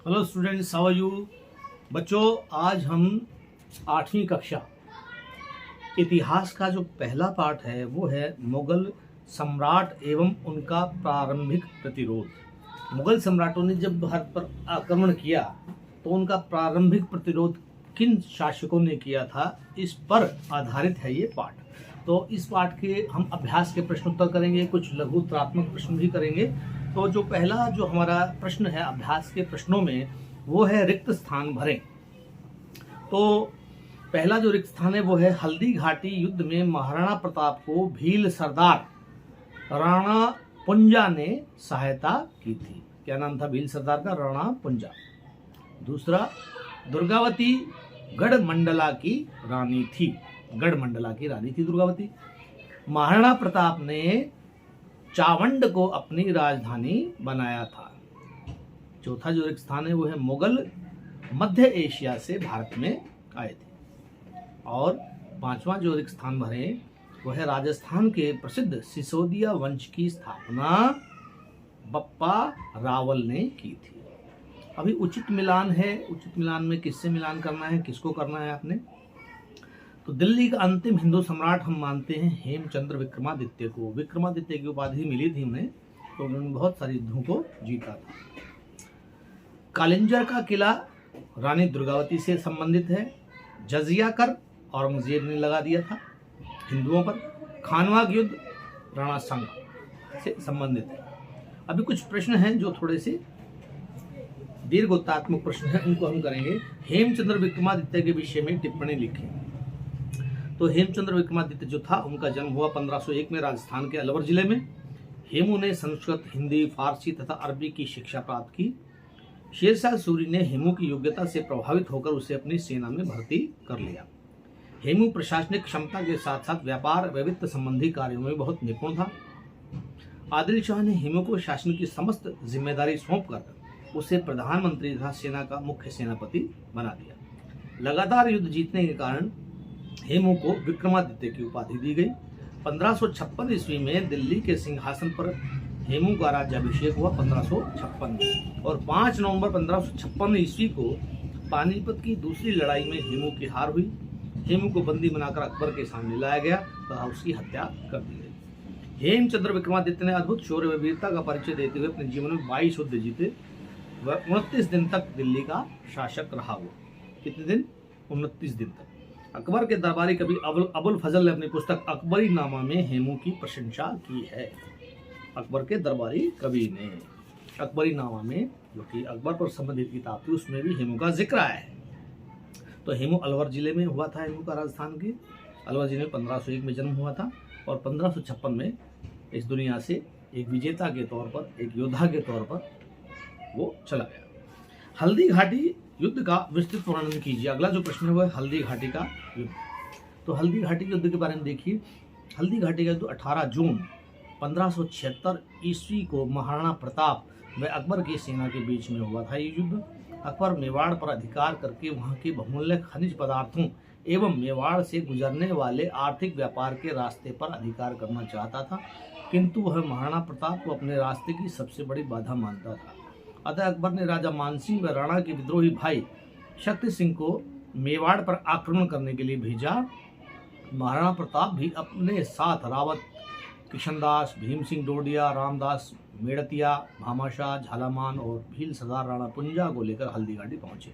Hello students, how are you. बच्चों, आज हम 8वीं कक्षा इतिहास का जो पहला पाठ है वो है मुगल सम्राट एवं उनका प्रारंभिक प्रतिरोध। मुगल सम्राटों ने जब भारत पर आक्रमण किया तो उनका प्रारंभिक प्रतिरोध किन शासकों ने किया था, इस पर आधारित है ये पाठ। तो इस पाठ के हम अभ्यास के प्रश्न उत्तर करेंगे, कुछ लघु उत्तरात्मक प्रश्न भी करेंगे। तो जो पहला जो हमारा प्रश्न है अभ्यास के प्रश्नों में वो है रिक्त स्थान भरें। तो पहला जो रिक्त स्थान है वो है हल्दी घाटी युद्ध में महाराणा प्रताप को भील सरदार राणा पुंजा ने सहायता की थी। क्या नाम था भील सरदार का? राणा पुंजा। दूसरा, दुर्गावती गढ़मंडला की रानी थी। गढ़मंडला की रानी थी दुर्गावती। महाराणा प्रताप ने चावंड को अपनी राजधानी बनाया था। चौथा जो रिक्त स्थान है वो है मुगल मध्य एशिया से भारत में आए थे। और पांचवा जो रिक्त स्थान भरे वो है राजस्थान के प्रसिद्ध सिसोदिया वंश की स्थापना बप्पा रावल ने की थी। अभी उचित मिलान है। उचित मिलान में किससे मिलान करना है, किसको करना है आपने? तो दिल्ली का अंतिम हिंदू सम्राट हम मानते हैं हेमचंद्र विक्रमादित्य को। विक्रमादित्य की उपाधि मिली थी उन्हें, तो उन्होंने बहुत सारी युद्धों को जीता था। कालिंजर का किला रानी दुर्गावती से संबंधित है। जजिया कर औरंगजेब ने लगा दिया था हिंदुओं पर। खानवा युद्ध राणा सांगा से संबंधित है। अभी कुछ प्रश्न हैं जो थोड़े से दीर्घोत्तरात्मक प्रश्न हैं, उनको हम करेंगे। हेमचंद्र विक्रमादित्य के विषय में टिप्पणी लिखें। तो हेमचंद्र विक्रमादित्य जो था उनका जन्म हुआ 1501 में राजस्थान के अलवर जिले में। हेमू ने संस्कृत, हिंदी, फारसी तथा अरबी की शिक्षा प्राप्त की। शेरशाह सूरी ने हेमू की योग्यता से प्रभावित होकर उसे अपनी सेना में भर्ती कर लिया। हेमू प्रशासनिक क्षमता के साथ साथ व्यापार व वित्त संबंधी कार्यों में बहुत निपुण था। आदिल शाह ने हेमू को शासन की समस्त जिम्मेदारी सौंपकर उसे प्रधानमंत्री तथा सेना का मुख्य सेनापति बना दिया। लगातार युद्ध जीतने के कारण हेमू को विक्रमादित्य की उपाधि दी गई। 1556 ईस्वी में दिल्ली के सिंहासन पर हेमू का राज्याभिषेक हुआ 1556 में। और 5 नवंबर 1556 ईस्वी को पानीपत की दूसरी लड़ाई में हेमू की हार हुई। हेमू को बंदी बनाकर अकबर के सामने लाया गया तथा उसकी हत्या कर दी गई। हेमचंद्र विक्रमादित्य ने अद्भुत शौर्य व वीरता का परिचय देते हुए अपने जीवन में 22 युद्ध जीते। वह 29 दिन तक दिल्ली का शासक रहा। हुआ कितने दिन? 29 दिन तक। अकबर के दरबारी कवि अबुल फजल ने अपनी पुस्तक अकबरी नामा में हेमू की प्रशंसा की है। अकबर के दरबारी कवि ने अकबरी नामा में, जो कि अकबर पर संबंधित किताब थी, उसमें भी हेमू का जिक्र आया है। तो हेमू अलवर जिले में हुआ था। हेमू का राजस्थान के अलवर जिले में 1501 में जन्म हुआ था और 1556 में इस दुनिया से एक विजेता के तौर पर, एक योद्धा के तौर पर वो चला गया। हल्दी घाटी युद्ध का विस्तृत वर्णन कीजिए। अगला जो प्रश्न है वो है हल्दी घाटी का युद्ध। तो हल्दी घाटी युद्ध के बारे में देखिए। हल्दी घाटी का युद्ध 18 जून 1576 ईस्वी को महाराणा प्रताप व अकबर की सेना के बीच में हुआ था। ये युद्ध अकबर मेवाड़ पर अधिकार करके वहां के बहुमूल्य खनिज पदार्थों एवं मेवाड़ से गुजरने वाले आर्थिक व्यापार के रास्ते पर अधिकार करना चाहता था, किंतु वह महाराणा प्रताप को अपने रास्ते की सबसे बड़ी बाधा मानता था। अतः अकबर ने राजा मानसिंह व राणा के विद्रोही भाई शक्ति सिंह को मेवाड़ पर आक्रमण करने के लिए भेजा। महाराणा प्रताप भी अपने साथ रावत, किशनदास, भीम सिंह डोडिया, रामदास मेड़तिया, भामाशाह, झालामान और भील सरदार राणा पुंजा को लेकर हल्दी घाटी पहुंचे।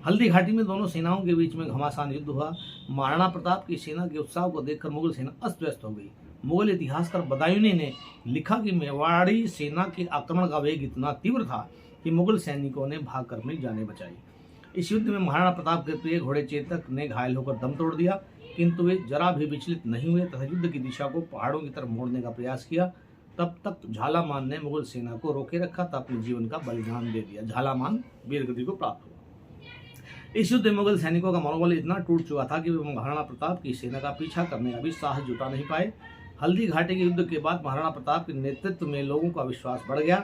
हल्दी घाटी में दोनों सेनाओं के बीच में घमासान युद्ध हुआ। महाराणा प्रताप की सेना के उत्साह को देखकर मुगल सेना अस्त व्यस्त हो गई। मुगल इतिहासकार बदायूनी ने लिखा कि मेवाड़ी सेना के आक्रमण का वेग इतना तीव्र था कि मुगल सैनिकों ने भागकर अपनी जानें बचाई। इस युद्ध में महाराणा प्रताप के प्रिय घोड़े चेतक ने घायल होकर दम तोड़ दिया, किंतु वे जरा भी विचलित नहीं हुए तथा युद्ध की दिशा को पहाड़ों की तरफ मोड़ने का प्रयास किया। तब तक झालामान ने मुगल सेना को रोके रखा था, अपने जीवन का बलिदान दे दिया। झालामान वीरगति को प्राप्त हुआ। इस युद्ध में मुगल सैनिकों का मनोबल इतना टूट चुका था कि वे महाराणा प्रताप की सेना का पीछा करने का भी साहस जुटा नहीं पाए। हल्दी घाटी के युद्ध के बाद महाराणा प्रताप के नेतृत्व में लोगों का विश्वास बढ़ गया।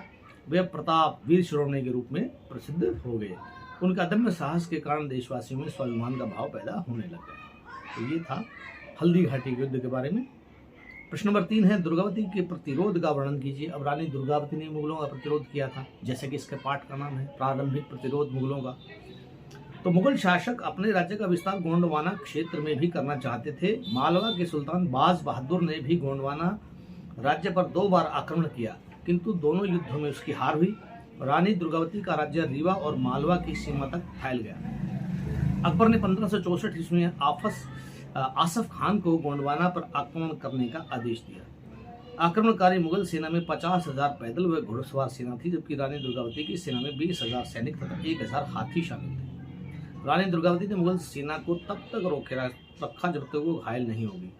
वे प्रताप वीर शिरोमणि के रूप में प्रसिद्ध हो गए। उनका अदम्य साहस के कारण देशवासियों में स्वाभिमान का भाव पैदा होने लग गया। तो ये था हल्दी घाटी के युद्ध के बारे में। प्रश्न नंबर 3 है, दुर्गावती के प्रतिरोध का वर्णन कीजिए। अब रानी दुर्गावती ने मुगलों का प्रतिरोध किया था, जैसे कि इसके पाठ का नाम है प्रारंभिक प्रतिरोध मुगलों का। तो मुगल शासक अपने राज्य का विस्तार गोंडवाना क्षेत्र में भी करना चाहते थे। मालवा के सुल्तान बाज बहादुर ने भी गोंडवाना राज्य पर 2 बार आक्रमण किया, किंतु दोनों युद्धों में उसकी हार हुई। रानी दुर्गावती का राज्य रीवा और मालवा की सीमा तक फैल गया। अकबर ने 1564 ईस्वी में आसफ खान को गोंडवाना पर आक्रमण करने का आदेश दिया। आक्रमणकारी मुगल सेना में 50,000 पैदल व घुड़सवार सेना थी, जबकि रानी दुर्गावती की सेना में 20,000 सैनिक तथा 1,000 हाथी शामिल थे। रानी दुर्गावती ने मुगल सेना को तब तक रोके रखा जब तक वो घायल नहीं होगी।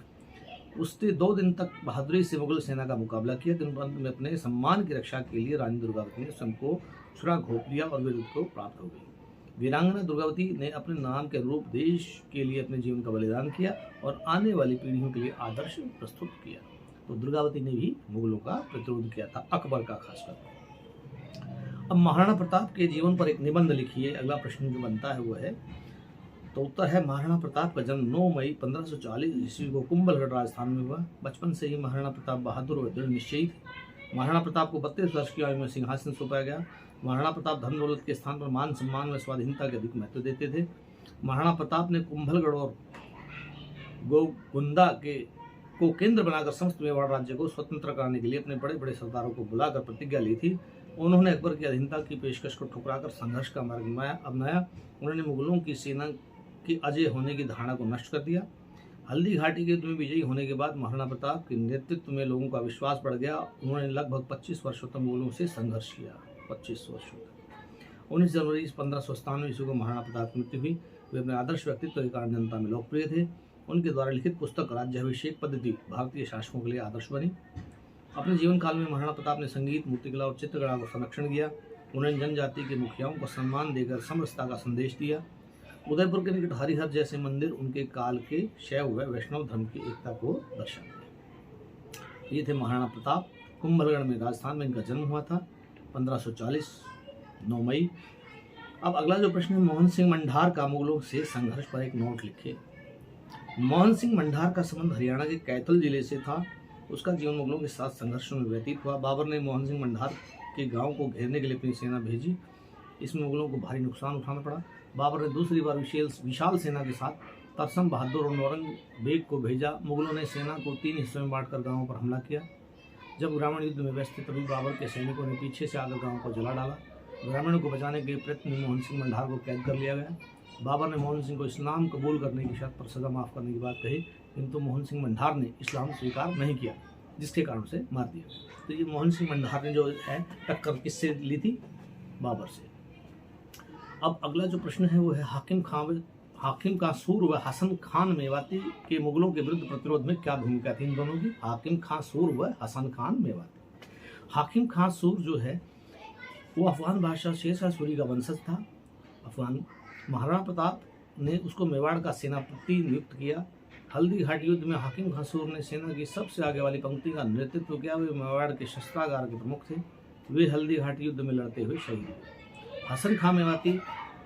उसने 2 दिन तक बहादुरी से मुगल सेना का मुकाबला किया, किंतु अंत में अपने सम्मान की रक्षा के लिए रानी दुर्गावती ने स्वयं को छुरा घोंप दिया और वीरत्व को प्राप्त हो गई। वीरांगना दुर्गावती ने अपने नाम के रूप देश के लिए अपने जीवन का बलिदान किया और आने वाली पीढ़ियों के लिए आदर्श प्रस्तुत किया। तो दुर्गावती ने भी मुगलों का प्रतिरोध किया था, अकबर का खासकर। अब महाराणा प्रताप के जीवन पर एक निबंध लिखिए। अगला प्रश्न जो बनता है वो है, तो उत्तर है, महाराणा प्रताप का जन्म 9 मई 1540 ईस्वी को कुंभलगढ़ राजस्थान में हुआ। बचपन से ही महाराणा प्रताप बहादुर व दृढ़ निश्चयी थे। महाराणा प्रताप को 32 वर्ष की आयु में सिंहासन सौंपा गया। महाराणा प्रताप धन दौलत के स्थान पर मान सम्मान व स्वाधीनता के अधिक महत्व देते थे। महाराणा प्रताप ने कुंभलगढ़ और गोगुंदा को केंद्र बनाकर समस्त मेवाड़ राज्य को स्वतंत्र कराने के लिए अपने बड़े बड़े सरदारों को बुलाकर प्रतिज्ञा ली थी। उन्होंने अकबर की अधीनता की पेशकश को ठुकराकर संघर्ष का मार्ग अपनाया। उन्होंने मुगलों की सेना के अजय होने की धारणा को नष्ट कर दिया। हल्दी घाटी के युद्ध में विजयी होने के बाद महाराणा प्रताप के नेतृत्व में लोगों का विश्वास बढ़ गया। उन्होंने लगभग 25 वर्षों तक मुगलों से संघर्ष किया। 25 वर्षों तक। 19 जनवरी 1597 ईस्वी को महाराणा प्रताप की मृत्यु हुई। वे अपने आदर्श व्यक्तित्व के कारण जनता में लोकप्रिय थे। उनके द्वारा लिखित पुस्तक राज्याभिषेक पद्धति भारतीय शासकों के लिए आदर्श बनी। अपने जीवन काल में महाराणा प्रताप ने संगीत, मूर्तिकला और चित्रकला को संरक्षण किया। उन्होंने जनजाति के मुखियाओं को सम्मान देकर समरसता का संदेश दिया। उदयपुर के निकट हरिहर जैसे मंदिर उनके काल के शैव व वैष्णव धर्म की एकता को दर्शाते। ये थे महाराणा प्रताप। कुंभलगढ़ में राजस्थान में इनका जन्म हुआ था 1540 9 मई। अब अगला जो प्रश्न है, मोहन सिंह मंडार का मुगलों से संघर्ष पर एक नोट लिखिए। मोहन सिंह मंडार का संबंध हरियाणा के कैथल जिले से था। उसका जीवन मुगलों के साथ संघर्षों में व्यतीत हुआ। बाबर ने मोहन सिंह मंडार के गांव को घेरने के लिए अपनी सेना भेजी। इसमें मुगलों को भारी नुकसान उठाना पड़ा। बाबर ने दूसरी बार विशाल सेना के साथ तरसम बहादुर और नौरंग बेग को भेजा। मुगलों ने सेना को 3 हिस्सों में बांटकर गांवों पर हमला किया। जब ग्रामीण युद्ध में व्यस्त थे तभी बाबर के सैनिकों ने पीछे से आकर गांव को जला डाला। ग्रामीणों को बचाने के प्रयत्न में मोहन सिंह मंडार को कैद कर लिया गया। बाबर ने मोहन सिंह को इस्लाम कबूल करने की शर्त पर सजा माफ करने की बात कही, किंतु मोहन सिंह मंडार ने इस्लाम स्वीकार नहीं किया, जिसके कारण से मार दिया। तो ये मोहन सिंह मंडार ने जो है टक्कर किससे ली थी? बाबर से। अब अगला जो प्रश्न है वो है, हाकिम कासूर व हसन खान मेवाती के मुगलों के विरुद्ध प्रतिरोध में क्या भूमिका थी इन दोनों की? हाकिम कासूर व हसन खान मेवाती। हाकिम कासूर जो है वो अफगान बादशाह शेरशाह सूरी का वंशज था। अफगान महाराणा प्रताप ने उसको मेवाड़ का सेनापति नियुक्त किया। हल्दी घाटी युद्ध में हाकिम कासूर ने सेना की सबसे आगे वाली पंक्ति का नेतृत्व किया। वे मेवाड़ के शस्त्रागार के प्रमुख थे। वे हल्दी घाटी युद्ध में लड़ते हुए शहीद हुए। हसन खां मेवाती,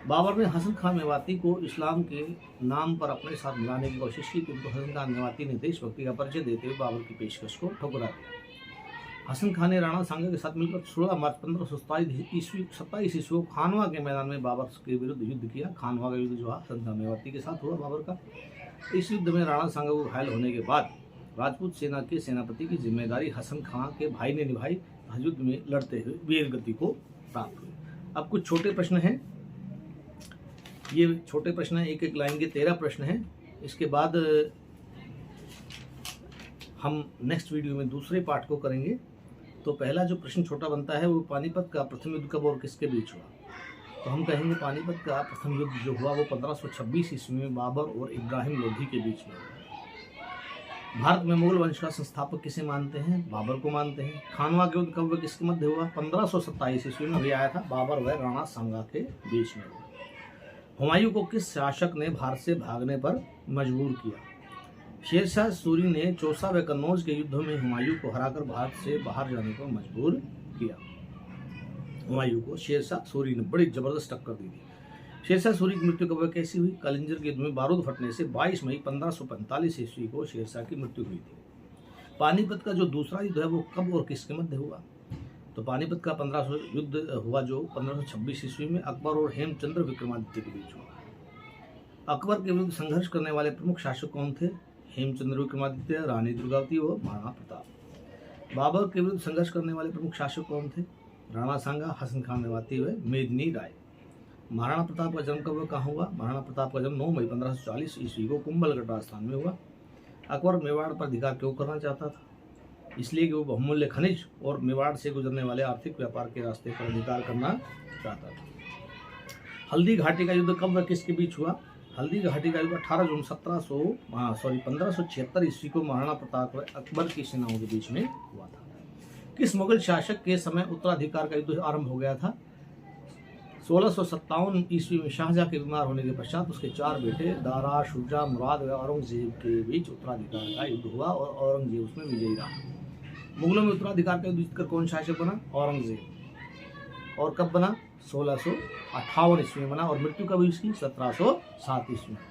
बाबर ने हसन खां मेवाती को इस्लाम के नाम पर अपने साथ मिलाने की कोशिश की, किंतु हसन खां मेवाती ने देशभक्ति का परिचय देते हुए बाबर की पेशकश को ठुकरा दिया। हसन खां ने राणा सांगा के साथ मिलकर 16 मार्च 1527 ईस्वी को खानवा के मैदान में बाबर के विरुद्ध युद्ध किया। खानवा का युद्ध जो हसन खां मेवाती के साथ हुआ बाबर का। इस युद्ध में राणा सांगा को घायल होने के बाद राजपूत सेना के सेनापति की जिम्मेदारी हसन खां के भाई ने निभाई। युद्ध में लड़ते हुए वीर गति को प्राप्त हुई। अब कुछ छोटे प्रश्न हैं, ये छोटे प्रश्न हैं, एक एक लाइन के 13 प्रश्न हैं। इसके बाद हम नेक्स्ट वीडियो में दूसरे पार्ट को करेंगे। तो पहला जो प्रश्न छोटा बनता है वो पानीपत का प्रथम युद्ध कब और किसके बीच हुआ? तो हम कहेंगे पानीपत का प्रथम युद्ध जो हुआ वो 1526 ईस्वी में बाबर और इब्राहिम लोधी के बीच में हुआ। भारत में मुगल वंश का संस्थापक किसे मानते हैं? बाबर को मानते हैं। खानवा के युद्ध कब व किसके मध्य हुआ? 1527 ईस्वी में भी आया था, बाबर व राणा सांगा के बीच में हुआ। हुमायूं को किस शासक ने भारत से भागने पर मजबूर किया? शेरशाह सूरी ने चौसा व कन्नौज के युद्धों में हुमायूं को हराकर भारत से बाहर जाने को मजबूर किया। हुमायूं को शेरशाह सूरी ने बड़ी जबरदस्त टक्कर दी थी। शेरशाह सूरी की मृत्यु कब कैसी हुई? कलिंजर के युद्ध में बारूद फटने से 22 मई 1545 ईस्वी को शेरशाह की मृत्यु हुई थी। पानीपत का जो दूसरा युद्ध है वो कब और किसके मध्य हुआ? तो पानीपत का 1500 युद्ध हुआ जो 1526 ईस्वी में अकबर और हेमचंद्र विक्रमादित्य के बीच हुआ। अकबर के विरुद्ध संघर्ष करने वाले प्रमुख शासक कौन थे? हेमचंद्र विक्रमादित्य, रानी दुर्गावती और महाराणा प्रताप। बाबर के विरुद्ध संघर्ष करने वाले प्रमुख शासक कौन थे? राणा सांगा, हसन खान नेवाती व मेदिनी राय। महाराणा प्रताप का जन्म कब कहाँ हुआ? महाराणा प्रताप का जन्म 9 मई 1540 ईस्वी को कुंभलगढ़ राजस्थान में हुआ। अकबर मेवाड़ पर अधिकार क्यों करना चाहता था? इसलिए कि वो बहुमूल्य खनिज और मेवाड़ से गुजरने वाले आर्थिक व्यापार के रास्ते पर अधिकार करना चाहता था। हल्दी घाटी का युद्ध कब व किसके बीच हुआ? हल्दी घाटी का युद्ध 18 जून 1576 ईस्वी को महाराणा प्रताप व अकबर की सेनाओं के बीच में हुआ था। किस मुगल शासक के समय उत्तराधिकार का युद्ध आरंभ हो गया था? 1657 ईस्वी में शाहजहां के बीमार होने के पश्चात उसके 4 बेटे दारा, शुजा, मुराद व औरंगजेब के बीच उत्तराधिकार का युद्ध हुआ और औरंगजेब उसमें विजयी रहा। मुगलों में उत्तराधिकार का युद्ध जीतकर कौन शासक बना? औरंगजेब। और कब बना? 1658 ईस्वी में बना। और मृत्यु कब हुई इसकी? 1707 ईस्वी में।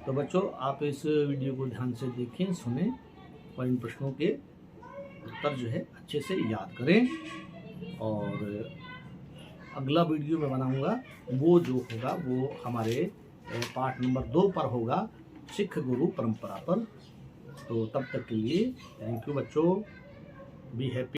तो बच्चों, आप इस वीडियो को ध्यान से देखें, सुनें और इन प्रश्नों के उत्तर जो है अच्छे से याद करें। और अगला वीडियो मैं बनाऊंगा वो जो होगा वो हमारे पार्ट नंबर 2 पर होगा, सिख गुरु परंपरा पर। तो तब तक के लिए थैंक यू बच्चों, बी हैप्पी।